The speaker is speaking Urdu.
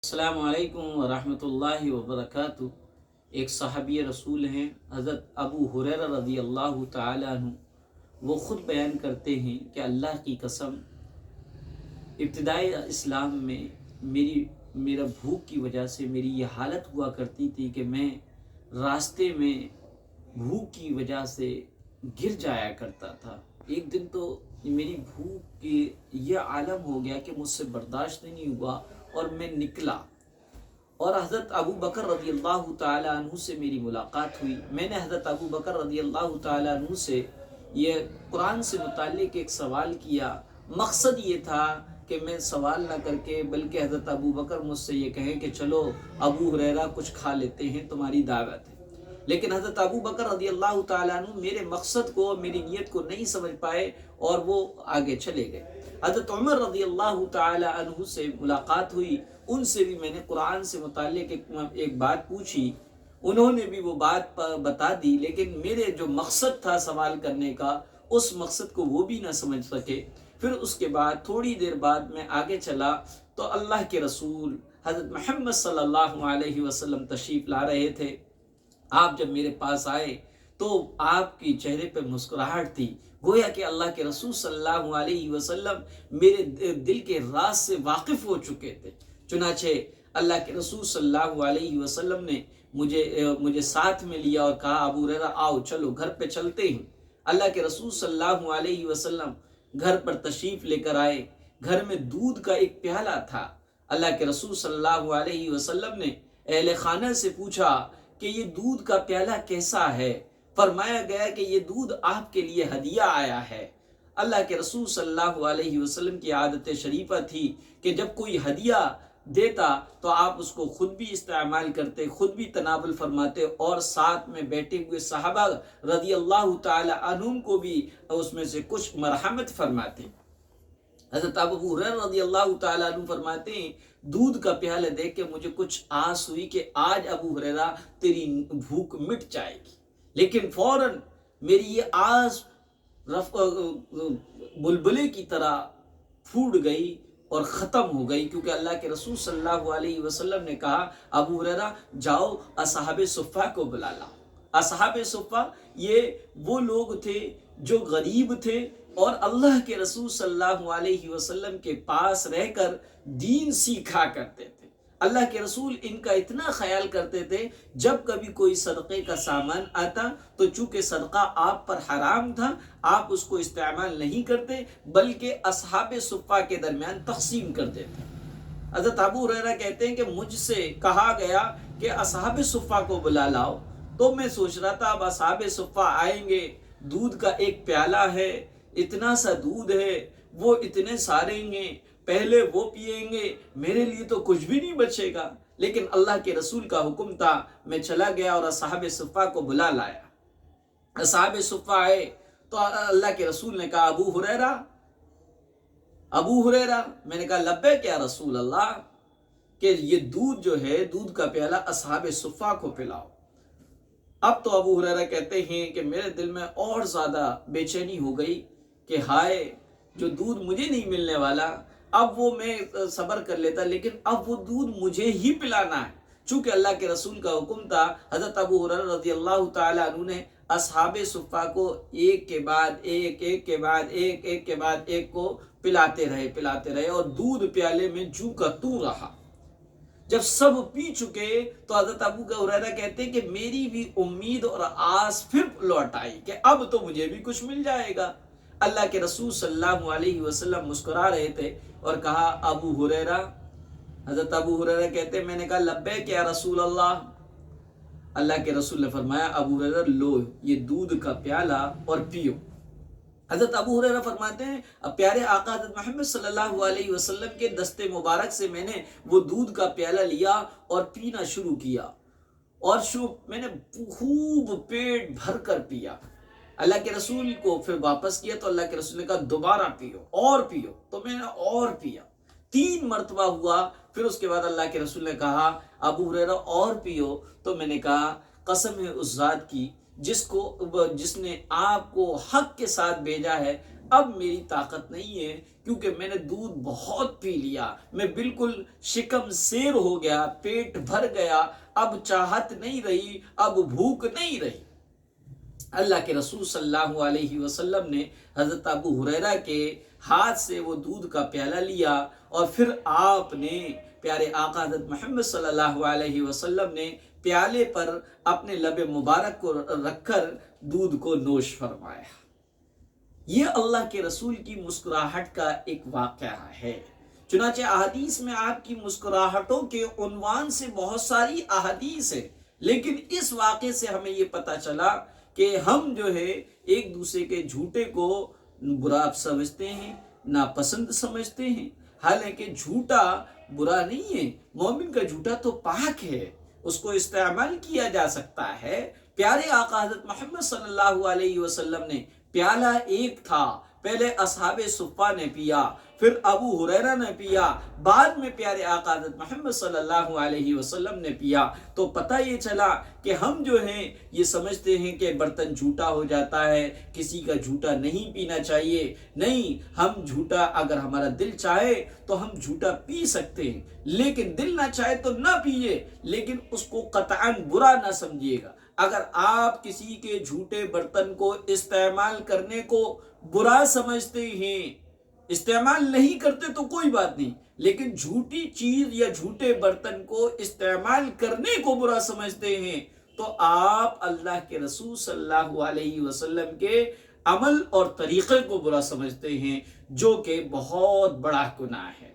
السلام علیکم ورحمۃ اللہ وبرکاتہ۔ ایک صحابی رسول ہیں حضرت ابو ہریرہ رضی اللہ تعالی عنہ، وہ خود بیان کرتے ہیں کہ اللہ کی قسم، ابتدائی اسلام میں میرا بھوک کی وجہ سے میری یہ حالت ہوا کرتی تھی کہ میں راستے میں بھوک کی وجہ سے گر جایا کرتا تھا۔ ایک دن تو میری بھوک کی یہ عالم ہو گیا کہ مجھ سے برداشت نہیں ہوا اور میں نکلا، اور حضرت ابو بکر رضی اللہ تعالی عنہ سے میری ملاقات ہوئی۔ میں نے حضرت ابو بکر رضی اللہ تعالی عنہ سے یہ قرآن سے متعلق ایک سوال کیا۔ مقصد یہ تھا کہ میں سوال نہ کر کے بلکہ حضرت ابو بکر مجھ سے یہ کہیں کہ چلو ابو ہریرہ کچھ کھا لیتے ہیں، تمہاری دعوت ہے۔ لیکن حضرت ابو بکر رضی اللہ تعالیٰ عنہ میرے مقصد کو، میری نیت کو نہیں سمجھ پائے اور وہ آگے چلے گئے۔ حضرت عمر رضی اللہ تعالیٰ عنہ سے ملاقات ہوئی، ان سے بھی میں نے قرآن سے متعلق ایک بات پوچھی، انہوں نے بھی وہ بات بتا دی، لیکن میرے جو مقصد تھا سوال کرنے کا، اس مقصد کو وہ بھی نہ سمجھ سکے۔ پھر اس کے بعد تھوڑی دیر بعد میں آگے چلا تو اللہ کے رسول حضرت محمد صلی اللہ علیہ وسلم تشریف لا رہے تھے۔ آپ جب میرے پاس آئے تو آپ کی چہرے پہ مسکراہٹ تھی، گویا کہ اللہ کے رسول صلی اللہ علیہ وسلم میرے دل کے راز سے واقف ہو چکے تھے۔ چنانچہ اللہ کے رسول صلی اللہ علیہ وسلم نے مجھے ساتھ میں لیا اور کہا، ابو ہریرہ آؤ، چلو گھر پہ چلتے ہیں۔ اللہ کے رسول صلی اللہ علیہ وسلم گھر پر تشریف لے کر آئے۔ گھر میں دودھ کا ایک پیالہ تھا۔ اللہ کے رسول صلی اللہ علیہ وسلم نے اہل خانہ سے پوچھا کہ یہ دودھ کا پیالہ کیسا ہے؟ فرمایا گیا کہ یہ دودھ آپ کے لیے ہدیہ آیا ہے۔ اللہ کے رسول صلی اللہ علیہ وسلم کی عادت شریفہ تھی کہ جب کوئی ہدیہ دیتا تو آپ اس کو خود بھی استعمال کرتے، خود بھی تناول فرماتے، اور ساتھ میں بیٹھے ہوئے صحابہ رضی اللہ تعالی عنہم کو بھی اس میں سے کچھ مرحمت فرماتے۔ حضرت ابو ہریرہ رضی اللہ تعالیٰ عنہ فرماتے ہیں، دودھ کا پیالہ دیکھ کے مجھے کچھ آس ہوئی کہ آج ابو ہریرہ تیری بھوک مٹ جائے گی، لیکن فوراً میری یہ آس بلبلے کی طرح پھوٹ گئی اور ختم ہو گئی، کیونکہ اللہ کے رسول صلی اللہ علیہ وسلم نے کہا، ابو ہریرہ جاؤ اصحاب صفہ کو بلا لاؤ۔ اصحاب صفہ یہ وہ لوگ تھے جو غریب تھے اور اللہ کے رسول صلی اللہ علیہ وسلم کے پاس رہ کر دین سیکھا کرتے تھے۔ اللہ کے رسول ان کا اتنا خیال کرتے تھے، جب کبھی کوئی صدقے کا سامان آتا تو چونکہ صدقہ آپ پر حرام تھا، آپ اس کو استعمال نہیں کرتے بلکہ اصحاب صفہ کے درمیان تقسیم کرتے تھے۔ حضرت ابو ہریرہ کہتے ہیں کہ مجھ سے کہا گیا کہ اصحاب صفہ کو بلا لاؤ، تو میں سوچ رہا تھا اب اصحاب صفہ آئیں گے، دودھ کا ایک پیالہ ہے، اتنا سا دودھ ہے، وہ اتنے سارے ہیں، پہلے وہ پیئیں گے، میرے لیے تو کچھ بھی نہیں بچے گا۔ لیکن اللہ کے رسول کا حکم تھا، میں چلا گیا اور اصحاب صفہ کو بلا لایا۔ اصحاب صفہ آئے تو اللہ کے رسول نے کہا، ابو ہریرہ، میں نے کہا لبیک یا رسول اللہ، کہ یہ دودھ جو ہے، دودھ کا پیالہ اصحاب صفہ کو پلاؤ۔ اب تو ابو ہریرہ کہتے ہیں کہ میرے دل میں اور زیادہ بے چینی ہو گئی کہ ہائے، جو دودھ مجھے نہیں ملنے والا، اب وہ میں صبر کر لیتا، لیکن اب وہ دودھ مجھے ہی پلانا ہے۔ چونکہ اللہ کے رسول کا حکم تھا، حضرت ابو ہریرہ رضی اللہ تعالیٰ عنہ نے اصحاب صفہ کو ایک کے بعد ایک، ایک کے بعد ایک، ایک کے بعد ایک کو پلاتے رہے اور دودھ پیالے میں جو کا تو رہا۔ جب سب پی چکے تو حضرت ابو ہریرہ کہتے ہیں کہ میری بھی امید اور آس پھر لوٹ آئی کہ اب تو مجھے بھی کچھ مل جائے گا۔ اللہ کے رسول صلی اللہ علیہ وسلم مسکرا رہے تھے اور کہا، ابو ہریرہ، حضرت ابو ہریرہ کہتے ہیں میں نے کہا لبیک یا رسول اللہ۔ اللہ کے رسول نے فرمایا، ابو ہریرہ لو یہ دودھ کا پیالہ اور پیو۔ حضرت ابو ہریرہ فرماتے ہیں، پیارے آقا حضرت محمد صلی اللہ علیہ وسلم کے دست مبارک سے میں نے وہ دودھ کا پیالہ لیا اور پینا شروع کیا، اور میں نے خوب پیٹ بھر کر پیا۔ اللہ کے رسول کو پھر واپس کیا تو اللہ کے رسول نے کہا دوبارہ پیو اور پیو، تو میں نے اور پیا، 3 مرتبہ ہوا۔ پھر اس کے بعد اللہ کے رسول نے کہا، ابو ہریرہ اور پیو، تو میں نے کہا قسم ہے اس ذات کی جس نے آپ کو حق کے ساتھ بھیجا ہے، اب میری طاقت نہیں ہے کیونکہ میں نے دودھ بہت پی لیا، میں بالکل شکم سیر ہو گیا، پیٹ بھر گیا، اب چاہت نہیں رہی، اب بھوک نہیں رہی۔ اللہ کے رسول صلی اللہ علیہ وسلم نے حضرت ابو ہریرہ کے ہاتھ سے وہ دودھ کا پیالہ لیا اور پھر آپ نے پیارے آقا حضرت محمد صلی اللہ علیہ وسلم نے پیالے پر اپنے لب مبارک کو رکھ کر دودھ کو نوش فرمایا۔ یہ اللہ کے رسول کی مسکراہٹ کا ایک واقعہ ہے۔ چنانچہ احادیث میں آپ کی مسکراہٹوں کے عنوان سے بہت ساری احادیث ہیں، لیکن اس واقعے سے ہمیں یہ پتہ چلا کہ ہم جو ہے ایک دوسرے کے جھوٹے کو برا سمجھتے ہیں، ناپسند سمجھتے ہیں، حالانکہ جھوٹا برا نہیں ہے، مومن کا جھوٹا تو پاک ہے، اس کو استعمال کیا جا سکتا ہے۔ پیارے آقا حضرت محمد صلی اللہ علیہ وسلم نے پیالہ ایک تھا، پہلے اصحاب صفہ نے پیا، پھر ابو ہریرہ نے پیا، بعد میں پیارے آقا حضرت محمد صلی اللہ علیہ وسلم نے پیا، تو پتہ یہ چلا کہ ہم جو ہیں یہ سمجھتے ہیں کہ برتن جھوٹا ہو جاتا ہے، کسی کا جھوٹا نہیں پینا چاہیے۔ نہیں، ہم جھوٹا اگر ہمارا دل چاہے تو ہم جھوٹا پی سکتے ہیں، لیکن دل نہ چاہے تو نہ پیئے، لیکن اس کو قطعاً برا نہ سمجھیے گا۔ اگر آپ کسی کے جھوٹے برتن کو استعمال کرنے کو برا سمجھتے ہیں، استعمال نہیں کرتے تو کوئی بات نہیں، لیکن جھوٹی چیز یا جھوٹے برتن کو استعمال کرنے کو برا سمجھتے ہیں تو آپ اللہ کے رسول صلی اللہ علیہ وسلم کے عمل اور طریقے کو برا سمجھتے ہیں، جو کہ بہت بڑا گناہ ہے۔